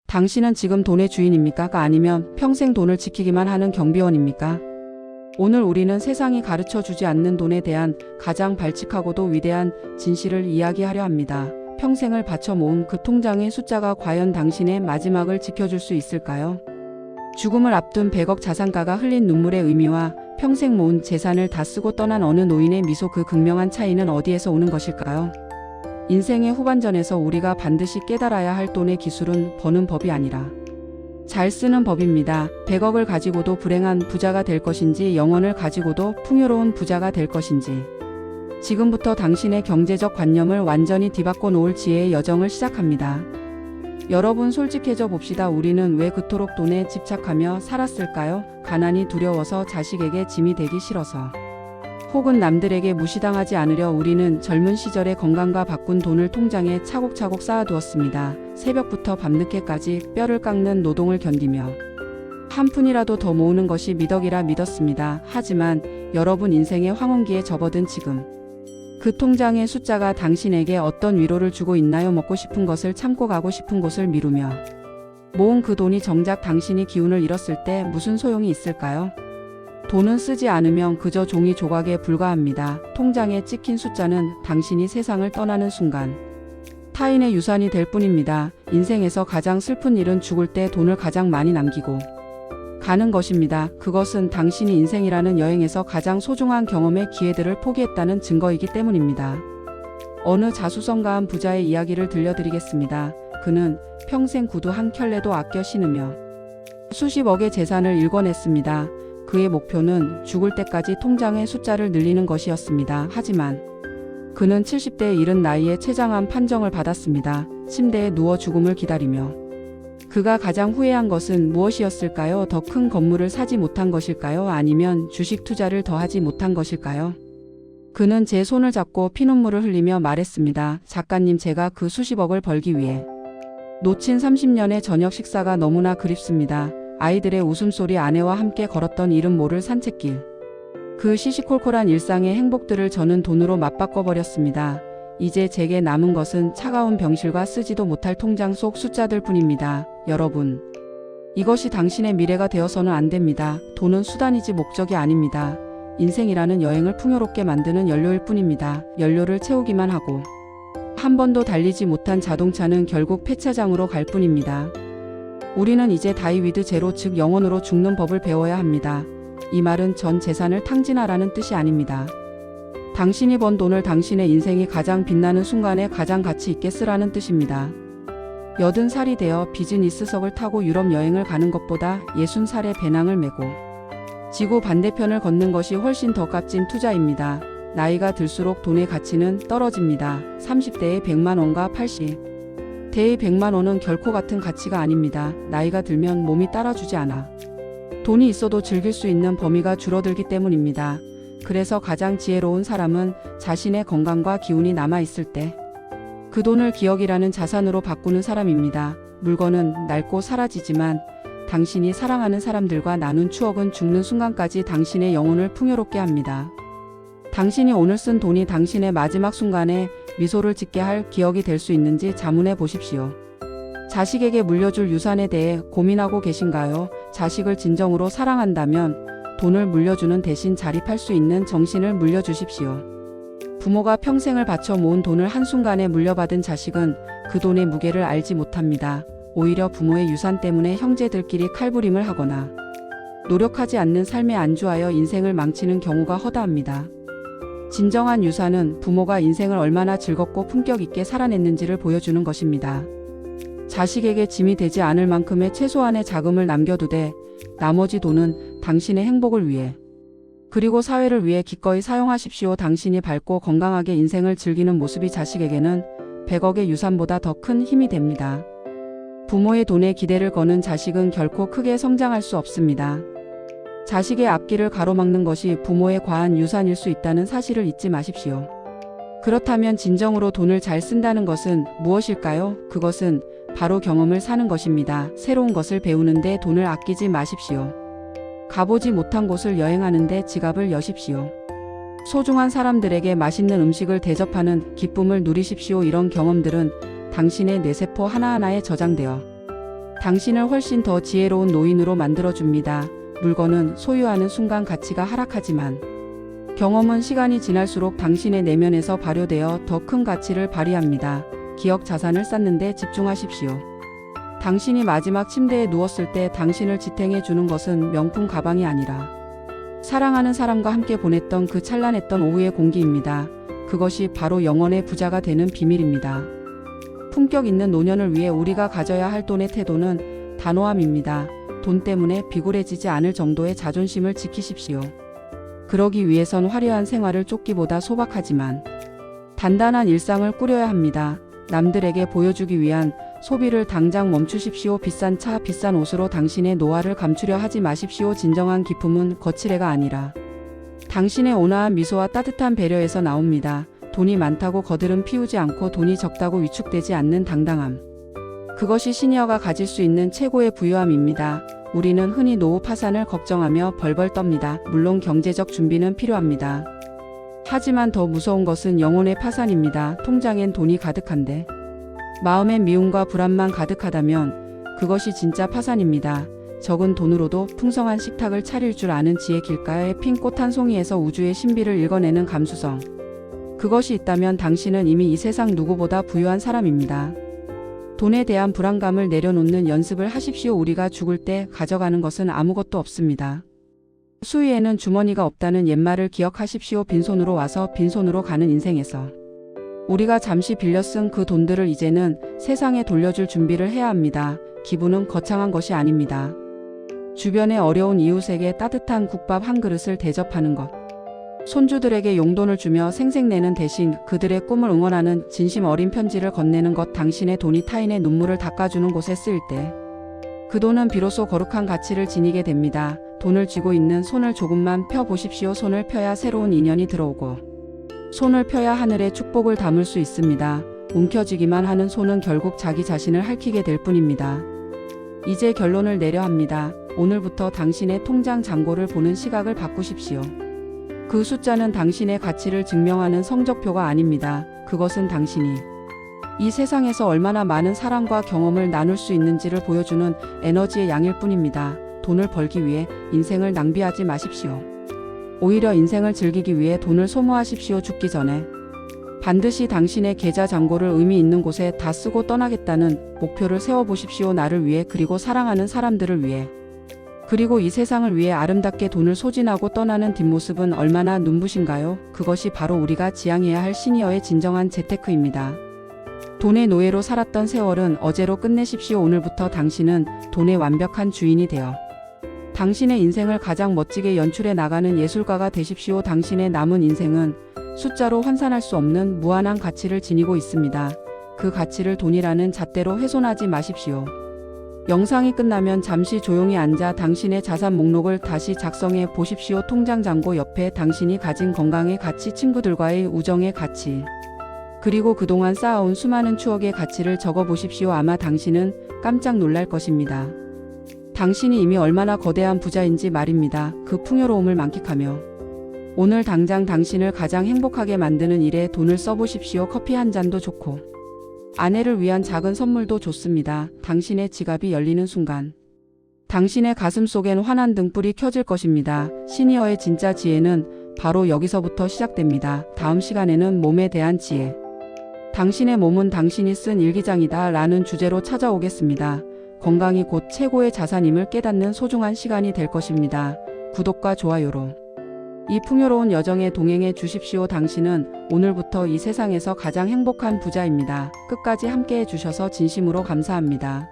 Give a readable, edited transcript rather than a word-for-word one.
당신은 지금 돈의 주인입니까? 아니면 평생 돈을 지키기만 하는 경비원입니까? 오늘 우리는 세상이 가르쳐 주지 않는 돈에 대한 가장 발칙하고도 위대한 진실을 이야기하려 합니다. 평생을 바쳐 모은 그 통장의 숫자가 과연 당신의 마지막을 지켜줄 수 있을까요? 죽음을 앞둔 100억 자산가가 흘린 눈물의 의미와 평생 모은 재산을 다 쓰고 떠난 어느 노인의 미소, 그 극명한 차이는 어디에서 오는 것일까요? 인생의 후반전에서 우리가 반드시 깨달아야 할 돈의 기술은 버는 법이 아니라 잘 쓰는 법입니다. 100억을 가지고도 불행한 부자가 될 것인지, 영원을 가지고도 풍요로운 부자가 될 것인지, 지금부터 당신의 경제적 관념을 완전히 뒤바꿔 놓을 지혜의 여정을 시작합니다. 여러분, 솔직해져 봅시다. 우리는 왜 그토록 돈에 집착하며 살았을까요? 가난이 두려워서, 자식에게 짐이 되기 싫어서, 혹은 남들에게 무시당하지 않으려 우리는 젊은 시절의 건강과 바꾼 돈을 통장에 차곡차곡 쌓아두었습니다. 새벽부터 밤늦게까지 뼈를 깎는 노동을 견디며 한 푼이라도 더 모으는 것이 미덕이라 믿었습니다. 하지만 여러분, 인생의 황혼기에 접어든 지금 그 통장의 숫자가 당신에게 어떤 위로를 주고 있나요? 먹고 싶은 것을 참고 가고 싶은 곳을 미루며 모은 그 돈이 정작 당신이 기운을 잃었을 때 무슨 소용이 있을까요? 돈은 쓰지 않으면 그저 종이 조각에 불과합니다. 통장에 찍힌 숫자는 당신이 세상을 떠나는 순간 타인의 유산이 될 뿐입니다. 인생에서 가장 슬픈 일은 죽을 때 돈을 가장 많이 남기고 가는 것입니다. 그것은 당신이 인생이라는 여행에서 가장 소중한 경험의 기회들을 포기했다는 증거이기 때문입니다. 어느 자수성가한 부자의 이야기를 들려드리겠습니다. 그는 평생 구두 한 켤레도 아껴 신으며 수십억의 재산을 일궈냈습니다. 그의 목표는 죽을 때까지 통장의 숫자를 늘리는 것이었습니다. 하지만 그는 70대에 이른 나이에 처장한 판정을 받았습니다. 침대에 누워 죽음을 기다리며 그가 가장 후회한 것은 무엇이었을까요? 더 큰 건물을 사지 못한 것일까요? 아니면 주식 투자를 더 하지 못한 것일까요? 그는 제 손을 잡고 피눈물을 흘리며 말했습니다. 작가님, 제가 그 수십억을 벌기 위해 놓친 30년의 저녁 식사가 너무나 그립습니다. 아이들의 웃음소리, 아내와 함께 걸었던 이름 모를 산책길, 그 시시콜콜한 일상의 행복들을 저는 돈으로 맞바꿔버렸습니다. 이제 제게 남은 것은 차가운 병실과 쓰지도 못할 통장 속 숫자들 뿐입니다. 여러분, 이것이 당신의 미래가 되어서는 안 됩니다. 돈은 수단이지 목적이 아닙니다. 인생이라는 여행을 풍요롭게 만드는 연료일 뿐입니다. 연료를 채우기만 하고 한 번도 달리지 못한 자동차는 결국 폐차장으로 갈 뿐입니다. 우리는 이제 다이 위드 제로, 즉 영원으로 죽는 법을 배워야 합니다. 이 말은 전 재산을 탕진하라는 뜻이 아닙니다. 당신이 번 돈을 당신의 인생이 가장 빛나는 순간에 가장 가치 있게 쓰라는 뜻입니다. 80살이 되어 비즈니스석을 타고 유럽 여행을 가는 것보다 60살에 배낭을 메고 지구 반대편을 걷는 것이 훨씬 더 값진 투자입니다. 나이가 들수록 돈의 가치는 떨어집니다. 30대의 100만 원과 80대의 100만 원은 결코 같은 가치가 아닙니다. 나이가 들면 몸이 따라주지 않아 돈이 있어도 즐길 수 있는 범위가 줄어들기 때문입니다. 그래서 가장 지혜로운 사람은 자신의 건강과 기운이 남아있을 때 그 돈을 기억이라는 자산으로 바꾸는 사람입니다. 물건은 낡고 사라지지만 당신이 사랑하는 사람들과 나눈 추억은 죽는 순간까지 당신의 영혼을 풍요롭게 합니다. 당신이 오늘 쓴 돈이 당신의 마지막 순간에 미소를 짓게 할 기억이 될 수 있는지 자문해 보십시오. 자식에게 물려줄 유산에 대해 고민하고 계신가요? 자식을 진정으로 사랑한다면 돈을 물려주는 대신 자립할 수 있는 정신을 물려주십시오. 부모가 평생을 바쳐 모은 돈을 한순간에 물려받은 자식은 그 돈의 무게를 알지 못합니다. 오히려 부모의 유산 때문에 형제들끼리 칼부림을 하거나 노력하지 않는 삶에 안주하여 인생을 망치는 경우가 허다합니다. 진정한 유산은 부모가 인생을 얼마나 즐겁고 품격 있게 살아냈는지를 보여주는 것입니다. 자식에게 짐이 되지 않을 만큼의 최소한의 자금을 남겨두되 나머지 돈은 당신의 행복을 위해 그리고 사회를 위해 기꺼이 사용하십시오. 당신이 밝고 건강하게 인생을 즐기는 모습이 자식에게는 100억의 유산보다 더 큰 힘이 됩니다. 부모의 돈에 기대를 거는 자식은 결코 크게 성장할 수 없습니다. 자식의 앞길을 가로막는 것이 부모의 과한 유산일 수 있다는 사실을 잊지 마십시오. 그렇다면 진정으로 돈을 잘 쓴다는 것은 무엇일까요? 그것은 바로 경험을 사는 것입니다. 새로운 것을 배우는데 돈을 아끼지 마십시오. 가보지 못한 곳을 여행하는데 지갑을 여십시오. 소중한 사람들에게 맛있는 음식을 대접하는 기쁨을 누리십시오. 이런 경험들은 당신의 뇌세포 하나하나에 저장되어 당신을 훨씬 더 지혜로운 노인으로 만들어줍니다. 물건은 소유하는 순간 가치가 하락하지만 경험은 시간이 지날수록 당신의 내면에서 발효되어 더 큰 가치를 발휘합니다. 기억 자산을 쌓는데 집중하십시오. 당신이 마지막 침대에 누웠을 때 당신을 지탱해 주는 것은 명품 가방이 아니라 사랑하는 사람과 함께 보냈던 그 찬란했던 오후의 공기입니다. 그것이 바로 영원의 부자가 되는 비밀입니다. 품격 있는 노년을 위해 우리가 가져야 할 돈의 태도는 단호함입니다. 돈 때문에 비굴해지지 않을 정도의 자존심을 지키십시오. 그러기 위해선 화려한 생활을 쫓기보다 소박하지만 단단한 일상을 꾸려야 합니다. 남들에게 보여주기 위한 소비를 당장 멈추십시오. 비싼 차, 비싼 옷으로 당신의 노화를 감추려 하지 마십시오. 진정한 기쁨은 거칠애가 아니라 당신의 온화한 미소와 따뜻한 배려에서 나옵니다. 돈이 많다고 거드름 피우지 않고 돈이 적다고 위축되지 않는 당당함. 그것이 시니어가 가질 수 있는 최고의 부유함입니다. 우리는 흔히 노후 파산을 걱정하며 벌벌 떱니다. 물론 경제적 준비는 필요합니다. 하지만 더 무서운 것은 영혼의 파산입니다. 통장엔 돈이 가득한데 마음엔 미움과 불안만 가득하다면 그것이 진짜 파산입니다. 적은 돈으로도 풍성한 식탁을 차릴 줄 아는 지혜, 길가에 핀 꽃 한 송이에서 우주의 신비를 읽어내는 감수성. 그것이 있다면 당신은 이미 이 세상 누구보다 부유한 사람입니다. 돈에 대한 불안감을 내려놓는 연습을 하십시오. 우리가 죽을 때 가져가는 것은 아무것도 없습니다. 수위에는 주머니가 없다는 옛말을 기억하십시오. 빈손으로 와서 빈손으로 가는 인생에서 우리가 잠시 빌려 쓴 그 돈들을 이제는 세상에 돌려줄 준비를 해야 합니다. 기부는 거창한 것이 아닙니다. 주변의 어려운 이웃에게 따뜻한 국밥 한 그릇을 대접하는 것. 손주들에게 용돈을 주며 생색내는 대신 그들의 꿈을 응원하는 진심 어린 편지를 건네는 것. 당신의 돈이 타인의 눈물을 닦아주는 곳에 쓰일 때 그 돈은 비로소 거룩한 가치를 지니게 됩니다. 돈을 쥐고 있는 손을 조금만 펴 보십시오. 손을 펴야 새로운 인연이 들어오고 손을 펴야 하늘의 축복을 담을 수 있습니다. 움켜쥐기만 하는 손은 결국 자기 자신을 핥히게 될 뿐입니다. 이제 결론을 내려 합니다. 오늘부터 당신의 통장 잔고를 보는 시각을 바꾸십시오. 그 숫자는 당신의 가치를 증명하는 성적표가 아닙니다. 그것은 당신이 이 세상에서 얼마나 많은 사랑과 경험을 나눌 수 있는지를 보여주는 에너지의 양일 뿐입니다. 돈을 벌기 위해 인생을 낭비하지 마십시오. 오히려 인생을 즐기기 위해 돈을 소모하십시오. 죽기 전에 반드시 당신의 계좌 잔고를 의미 있는 곳에 다 쓰고 떠나겠다는 목표를 세워보십시오. 나를 위해, 그리고 사랑하는 사람들을 위해, 그리고 이 세상을 위해 아름답게 돈을 소진하고 떠나는 뒷모습은 얼마나 눈부신가요? 그것이 바로 우리가 지향해야 할 시니어의 진정한 재테크입니다. 돈의 노예로 살았던 세월은 어제로 끝내십시오. 오늘부터 당신은 돈의 완벽한 주인이 되어 당신의 인생을 가장 멋지게 연출해 나가는 예술가가 되십시오. 당신의 남은 인생은 숫자로 환산할 수 없는 무한한 가치를 지니고 있습니다. 그 가치를 돈이라는 잣대로 훼손하지 마십시오. 영상이 끝나면 잠시 조용히 앉아 당신의 자산 목록을 다시 작성해 보십시오. 통장 잔고 옆에 당신이 가진 건강의 가치, 친구들과의 우정의 가치, 그리고 그동안 쌓아온 수많은 추억의 가치를 적어 보십시오. 아마 당신은 깜짝 놀랄 것입니다. 당신이 이미 얼마나 거대한 부자인지 말입니다. 그 풍요로움을 만끽하며 오늘 당장 당신을 가장 행복하게 만드는 일에 돈을 써보십시오. 커피 한 잔도 좋고 아내를 위한 작은 선물도 좋습니다. 당신의 지갑이 열리는 순간 당신의 가슴 속엔 환한 등불이 켜질 것입니다. 시니어의 진짜 지혜는 바로 여기서부터 시작됩니다. 다음 시간에는 몸에 대한 지혜, 당신의 몸은 당신이 쓴 일기장이다 라는 주제로 찾아오겠습니다. 건강이 곧 최고의 자산임을 깨닫는 소중한 시간이 될 것입니다. 구독과 좋아요로 이 풍요로운 여정에 동행해 주십시오. 당신은 오늘부터 이 세상에서 가장 행복한 부자입니다. 끝까지 함께해 주셔서 진심으로 감사합니다.